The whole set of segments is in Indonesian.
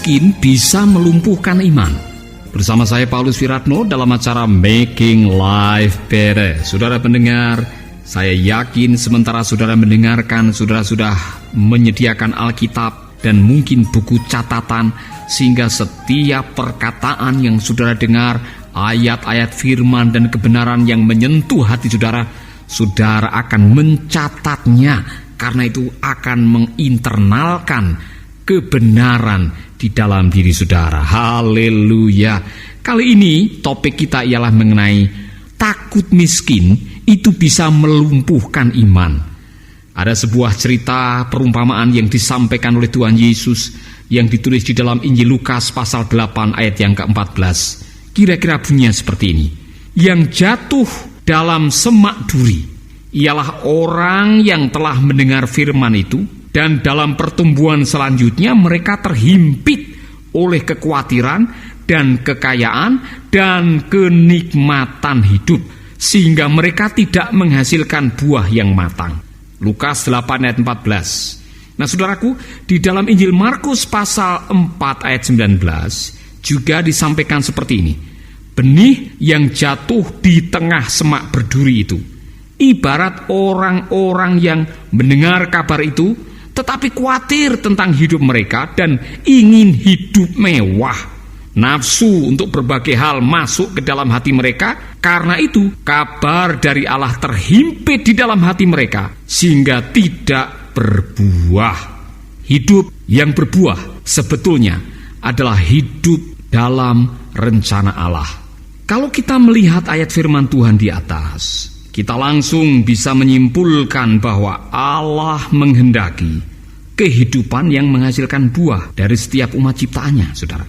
miskin bisa melumpuhkan iman. Bersama saya Paulus Wiratno dalam acara Making Life Better. Saudara pendengar, saya yakin sementara saudara mendengarkan, saudara sudah menyediakan Alkitab dan mungkin buku catatan, sehingga setiap perkataan yang saudara dengar, ayat-ayat firman dan kebenaran yang menyentuh hati saudara, saudara akan mencatatnya, karena itu akan menginternalkan kebenaran di dalam diri saudara. Haleluya. Kali ini topik kita ialah mengenai takut miskin itu bisa melumpuhkan iman. Ada sebuah cerita perumpamaan yang disampaikan oleh Tuhan Yesus yang ditulis di dalam Injil Lukas pasal 8 ayat yang ke-14. Kira-kira bunyinya seperti ini. Yang jatuh dalam semak duri ialah orang yang telah mendengar firman itu, dan dalam pertumbuhan selanjutnya mereka terhimpit oleh kekhawatiran dan kekayaan dan kenikmatan hidup, sehingga mereka tidak menghasilkan buah yang matang. Lukas 8 ayat 14. Nah saudaraku, di dalam Injil Markus pasal 4 ayat 19 juga disampaikan seperti ini. Benih yang jatuh di tengah semak berduri itu ibarat orang-orang yang mendengar kabar itu, tetapi khawatir tentang hidup mereka dan ingin hidup mewah. Nafsu untuk berbagai hal masuk ke dalam hati mereka. Karena itu kabar dari Allah terhimpit di dalam hati mereka sehingga tidak berbuah. Hidup yang berbuah sebetulnya adalah hidup dalam rencana Allah. Kalau kita melihat ayat firman Tuhan di atas, kita langsung bisa menyimpulkan bahwa Allah menghendaki kehidupan yang menghasilkan buah dari setiap umat ciptaannya, saudara.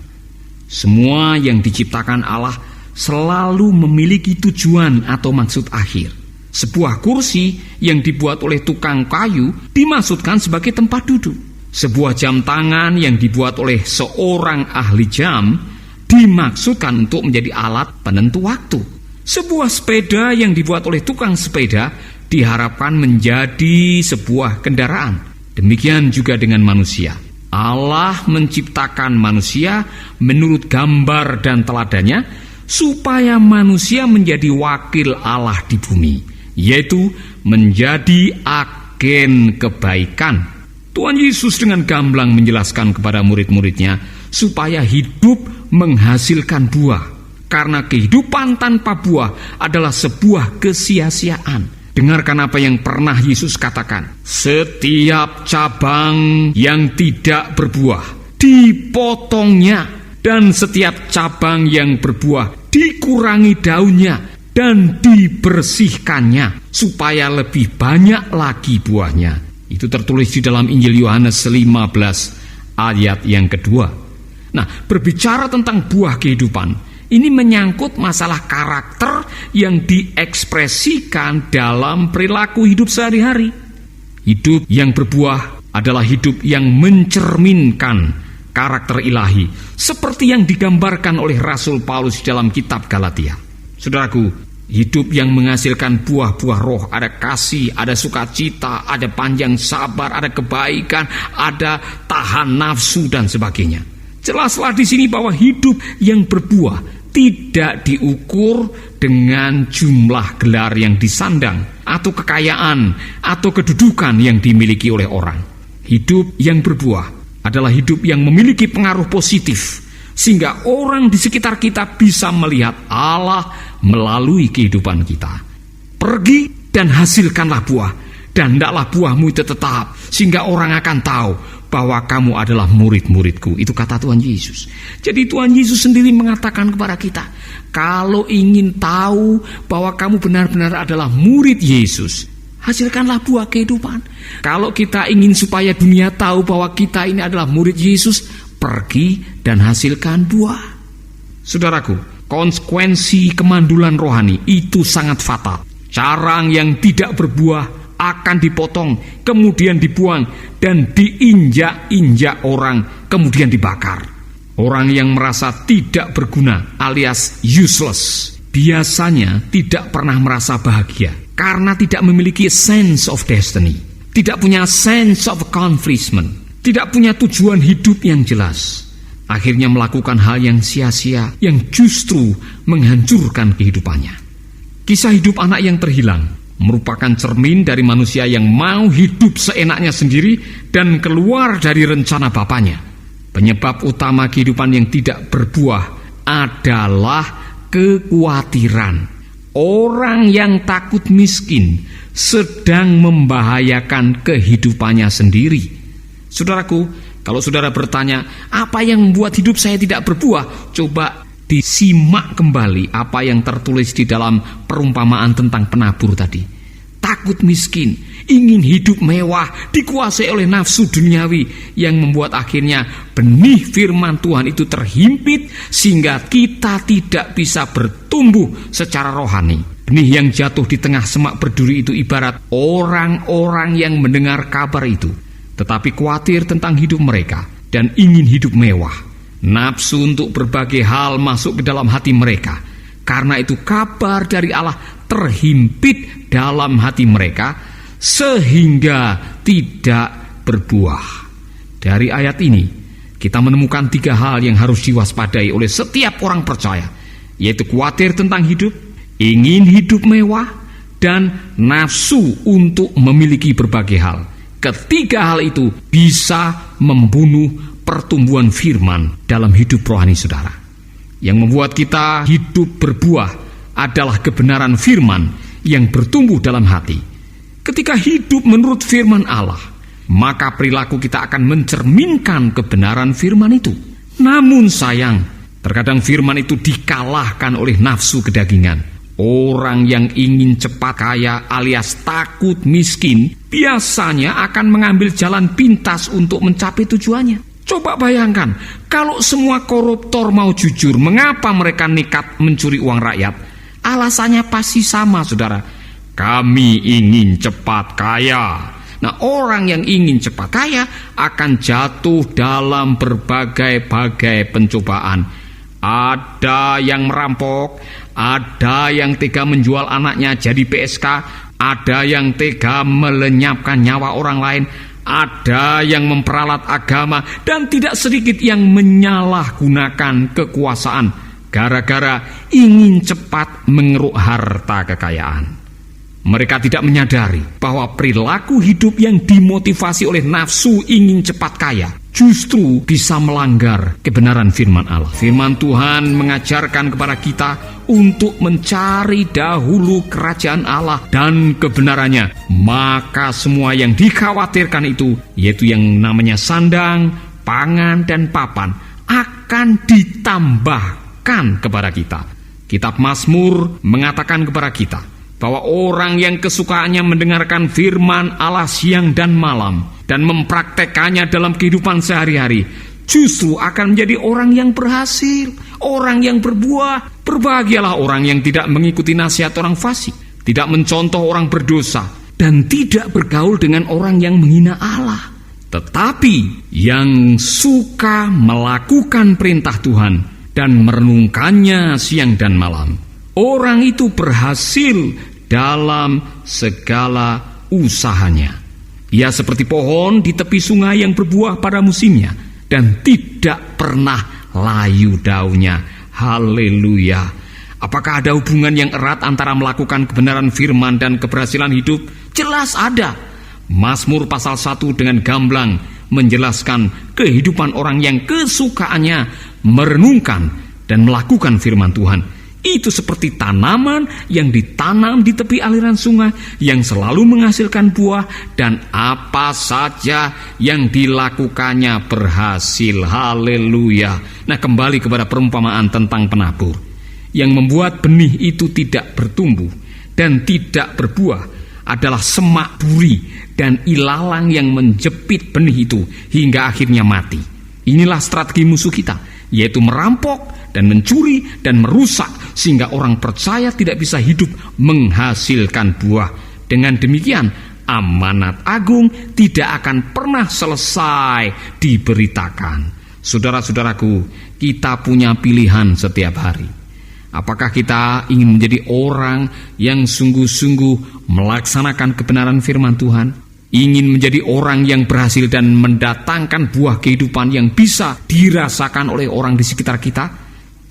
Semua yang diciptakan Allah selalu memiliki tujuan atau maksud akhir. Sebuah kursi yang dibuat oleh tukang kayu dimaksudkan sebagai tempat duduk. Sebuah jam tangan yang dibuat oleh seorang ahli jam dimaksudkan untuk menjadi alat penentu waktu. Sebuah sepeda yang dibuat oleh tukang sepeda diharapkan menjadi sebuah kendaraan. Demikian juga dengan manusia. Allah menciptakan manusia menurut gambar dan teladannya supaya manusia menjadi wakil Allah di bumi, yaitu menjadi agen kebaikan. Tuhan Yesus dengan gamblang menjelaskan kepada murid-muridnya supaya hidup menghasilkan buah. Karena kehidupan tanpa buah adalah sebuah kesia-siaan. Dengarkan apa yang pernah Yesus katakan. Setiap cabang yang tidak berbuah dipotongnya, dan setiap cabang yang berbuah dikurangi daunnya dan dibersihkannya supaya lebih banyak lagi buahnya. Itu tertulis di dalam Injil Yohanes 15 ayat yang kedua. Nah, berbicara tentang buah kehidupan, ini menyangkut masalah karakter yang diekspresikan dalam perilaku hidup sehari-hari. Hidup yang berbuah adalah hidup yang mencerminkan karakter ilahi, seperti yang digambarkan oleh Rasul Paulus dalam kitab Galatia. Saudaraku, hidup yang menghasilkan buah-buah roh, ada kasih, ada sukacita, ada panjang sabar, ada kebaikan, ada tahan nafsu dan sebagainya. Jelaslah di sini bahwa hidup yang berbuah tidak diukur dengan jumlah gelar yang disandang atau kekayaan atau kedudukan yang dimiliki oleh orang. Hidup yang berbuah adalah hidup yang memiliki pengaruh positif, sehingga orang di sekitar kita bisa melihat Allah melalui kehidupan kita. Pergi dan hasilkanlah buah, dan hendaklah buahmu itu tetap, sehingga orang akan tahu bahwa kamu adalah murid-muridku. Itu kata Tuhan Yesus. Jadi Tuhan Yesus sendiri mengatakan kepada kita, kalau ingin tahu bahwa kamu benar-benar adalah murid Yesus, hasilkanlah buah kehidupan. Kalau kita ingin supaya dunia tahu bahwa kita ini adalah murid Yesus, pergi dan hasilkan buah. Saudaraku, konsekuensi kemandulan rohani itu sangat fatal. Carang yang tidak berbuah akan dipotong, kemudian dibuang, dan diinjak-injak orang, kemudian dibakar. Orang yang merasa tidak berguna alias useless biasanya tidak pernah merasa bahagia karena tidak memiliki sense of destiny, tidak punya sense of accomplishment, tidak punya tujuan hidup yang jelas. akhirnya melakukan hal yang sia-sia, yang justru menghancurkan kehidupannya. Kisah hidup anak yang terhilang merupakan cermin dari manusia yang mau hidup seenaknya sendiri dan keluar dari rencana bapaknya. Penyebab utama kehidupan yang tidak berbuah adalah kekhawatiran. Orang yang takut miskin sedang membahayakan kehidupannya sendiri. Saudaraku, kalau saudara bertanya, apa yang membuat hidup saya tidak berbuah? Coba disimak kembali apa yang tertulis di dalam perumpamaan tentang penabur tadi. Takut miskin, ingin hidup mewah, dikuasai oleh nafsu duniawi yang membuat akhirnya benih firman Tuhan itu terhimpit sehingga kita tidak bisa bertumbuh secara rohani. Benih yang jatuh di tengah semak berduri itu ibarat orang-orang yang mendengar kabar itu, tetapi khawatir tentang hidup mereka dan ingin hidup mewah. Nafsu untuk berbagai hal masuk ke dalam hati mereka. Karena itu kabar dari Allah terhimpit dalam hati mereka sehingga tidak berbuah. Dari ayat ini kita menemukan 3 hal yang harus diwaspadai oleh setiap orang percaya, yaitu khawatir tentang hidup, ingin hidup mewah, dan nafsu untuk memiliki berbagai hal. Ketiga hal itu bisa membunuh pertumbuhan firman dalam hidup rohani saudara. Yang membuat kita hidup berbuah adalah kebenaran firman yang bertumbuh dalam hati. Ketika hidup menurut firman Allah, maka perilaku kita akan mencerminkan kebenaran firman itu. Namun sayang, terkadang firman itu dikalahkan oleh nafsu kedagingan. Orang yang ingin cepat kaya alias takut miskin biasanya akan mengambil jalan pintas untuk mencapai tujuannya. Coba bayangkan, kalau semua koruptor mau jujur, mengapa mereka nekat mencuri uang rakyat? Alasannya pasti sama, saudara. Kami ingin cepat kaya. Nah, orang yang ingin cepat kaya akan jatuh dalam berbagai-bagai pencobaan. Ada yang merampok, ada yang tega menjual anaknya jadi PSK, ada yang tega melenyapkan nyawa orang lain, ada yang memperalat agama, dan tidak sedikit yang menyalahgunakan kekuasaan gara-gara ingin cepat mengeruk harta kekayaan. Mereka tidak menyadari bahwa perilaku hidup yang dimotivasi oleh nafsu ingin cepat kaya justru bisa melanggar kebenaran firman Allah. Firman Tuhan mengajarkan kepada kita untuk mencari dahulu kerajaan Allah dan kebenarannya. Maka semua yang dikhawatirkan itu, yaitu yang namanya sandang, pangan, dan papan, akan ditambahkan kepada kita. Kitab Mazmur mengatakan kepada kita bahwa orang yang kesukaannya mendengarkan firman Allah siang dan malam dan mempraktekannya dalam kehidupan sehari-hari justru akan menjadi orang yang berhasil, orang yang berbuah. Berbahagialah orang yang tidak mengikuti nasihat orang fasik, tidak mencontoh orang berdosa, dan tidak bergaul dengan orang yang menghina Allah, tetapi yang suka melakukan perintah Tuhan dan merenungkannya siang dan malam. Orang itu berhasil dalam segala usahanya. Ia seperti pohon di tepi sungai yang berbuah pada musimnya dan tidak pernah layu daunnya. Haleluya. Apakah ada hubungan yang erat antara melakukan kebenaran firman dan keberhasilan hidup? Jelas ada. Mazmur pasal 1 dengan gamblang menjelaskan kehidupan orang yang kesukaannya merenungkan dan melakukan firman Tuhan. Itu seperti tanaman yang ditanam di tepi aliran sungai yang selalu menghasilkan buah, dan apa saja yang dilakukannya berhasil. Haleluya. Nah, kembali kepada perumpamaan tentang penabur. Yang membuat benih itu tidak bertumbuh dan tidak berbuah adalah semak duri dan ilalang yang menjepit benih itu hingga akhirnya mati. Inilah strategi musuh kita, yaitu merampok dan mencuri dan merusak sehingga orang percaya tidak bisa hidup menghasilkan buah. Dengan demikian, amanat agung tidak akan pernah selesai diberitakan. Saudara-saudaraku, kita punya pilihan setiap hari. Apakah kita ingin menjadi orang yang sungguh-sungguh melaksanakan kebenaran firman Tuhan, ingin menjadi orang yang berhasil dan mendatangkan buah kehidupan yang bisa dirasakan oleh orang di sekitar kita,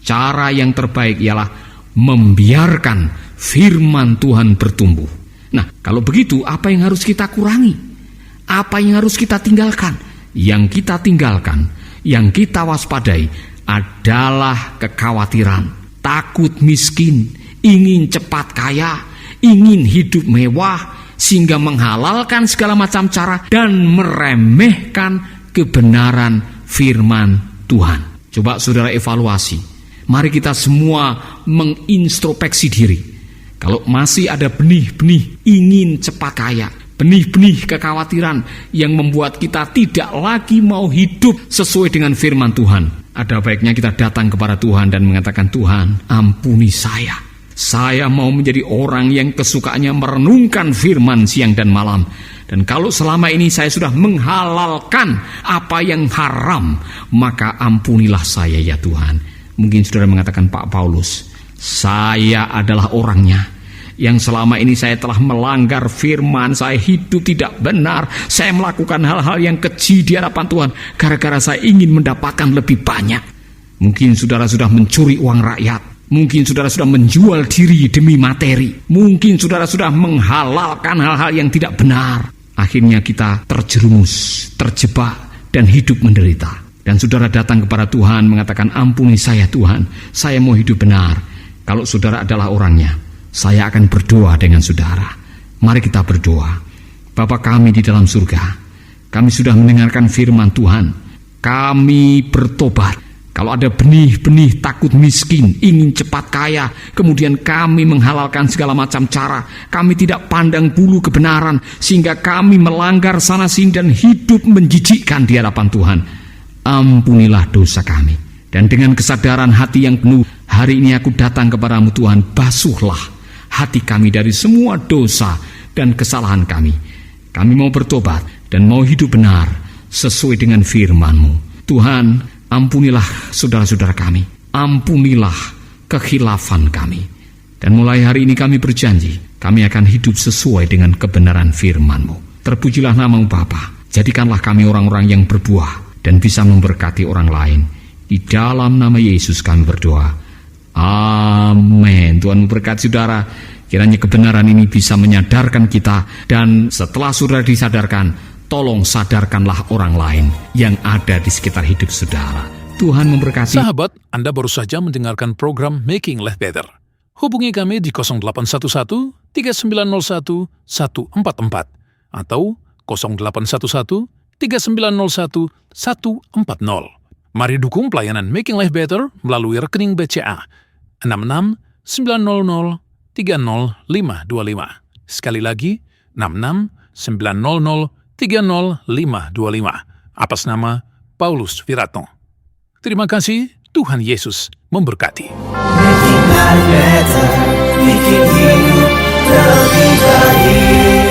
cara yang terbaik ialah membiarkan firman Tuhan bertumbuh. Nah, kalau begitu apa yang harus kita kurangi? Apa yang harus kita tinggalkan? Yang kita tinggalkan, yang kita waspadai adalah kekhawatiran, takut miskin, ingin cepat kaya, ingin hidup mewah, sehingga menghalalkan segala macam cara dan meremehkan kebenaran firman Tuhan. Coba saudara evaluasi. Mari kita semua mengintrospeksi diri. Kalau masih ada benih-benih ingin cepat kaya, benih-benih kekhawatiran yang membuat kita tidak lagi mau hidup sesuai dengan firman Tuhan, ada baiknya kita datang kepada Tuhan dan mengatakan, Tuhan, ampuni saya. Saya mau menjadi orang yang kesukaannya merenungkan firman siang dan malam. Dan kalau selama ini saya sudah menghalalkan apa yang haram, maka ampunilah saya ya Tuhan. Mungkin saudara mengatakan, Pak Paulus, saya adalah orangnya yang selama ini saya telah melanggar firman, saya hidup tidak benar, saya melakukan hal-hal yang keji di hadapan Tuhan gara-gara saya ingin mendapatkan lebih banyak. Mungkin saudara sudah mencuri uang rakyat, mungkin saudara sudah menjual diri demi materi, mungkin saudara sudah menghalalkan hal-hal yang tidak benar. Akhirnya kita terjerumus, terjebak, dan hidup menderita. Dan saudara datang kepada Tuhan mengatakan, ampuni saya Tuhan, saya mau hidup benar. Kalau saudara adalah orangnya, saya akan berdoa dengan saudara. Mari kita berdoa. Bapa kami di dalam surga, kami sudah mendengarkan firman Tuhan. Kami bertobat. Kalau ada benih-benih takut miskin, ingin cepat kaya, kemudian kami menghalalkan segala macam cara, kami tidak pandang bulu kebenaran, sehingga kami melanggar sana sini dan hidup menjijikkan di hadapan Tuhan. Ampunilah dosa kami. Dan dengan kesadaran hati yang penuh, hari ini aku datang kepadamu Tuhan, basuhlah hati kami dari semua dosa dan kesalahan kami. Kami mau bertobat dan mau hidup benar sesuai dengan firman-Mu. Tuhan, ampunilah saudara-saudara kami, ampunilah kekhilafan kami. Dan mulai hari ini kami berjanji, kami akan hidup sesuai dengan kebenaran firman-Mu. Terpujilah nama-Mu Bapa, jadikanlah kami orang-orang yang berbuah dan bisa memberkati orang lain. Di dalam nama Yesus kami berdoa. Amin. Tuhan memberkati saudara. Kiranya kebenaran ini bisa menyadarkan kita. Dan setelah saudara disadarkan, tolong sadarkanlah orang lain yang ada di sekitar hidup saudara. Tuhan memberkati. Sahabat, Anda baru saja mendengarkan program Making Life Better. Hubungi kami di 0811 3901 144 atau 0811 3901 140. Mari dukung pelayanan Making Life Better melalui rekening BCA 6690300525. Sekali lagi, 6690300525. Atas nama Paulus Wiratno. Terima kasih, Tuhan Yesus memberkati. Making life better, bikin hidup lebih baik.